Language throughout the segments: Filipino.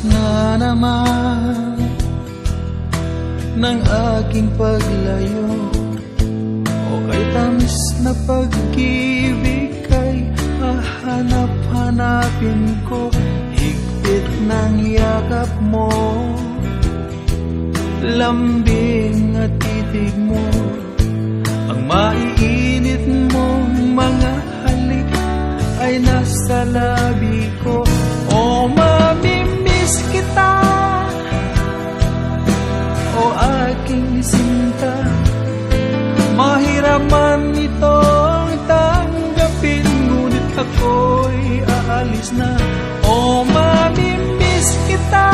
na naman ng aking paglayo. O kay tamis na pag-ibig kay hahanap-hanapin ko. Higpit ng yakap mo, lambing at titig mo, ang maiinit mong mga halik ay nasa labi ko. O mamimiss kita, o aking sinta, mahirap man itong tanggapin, ngunit ako'y aalis na. O mamimiss kita,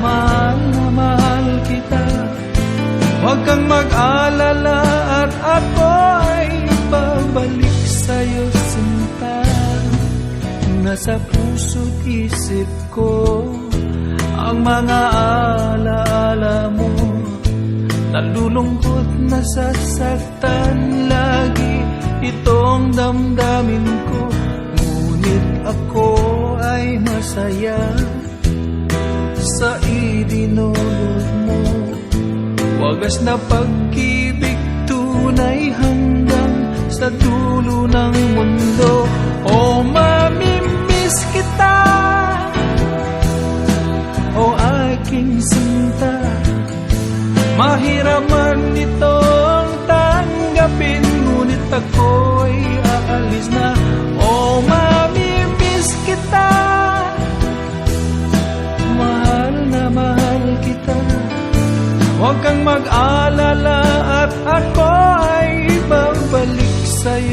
mahal na mahal kita, huwag kang mag-alala at ako ay babalik sa'yo, sinta. Nasa puso't isip ko ang mga alaala mo, nalulungkot, nasasaktan lagi itong damdamin ko. Ngunit ako ay masaya sa idinulot mo, wagas na pag-ibig, tunay hanggang sa dulo ng mundo. O mamimiss kita, o aking sinta, mahirap man itong tanggapin, ngunit ako'y aalis na. O mamimiss kita, mahal na mahal kita, huwag kang mag-alala at ako ay babalik sa'yo.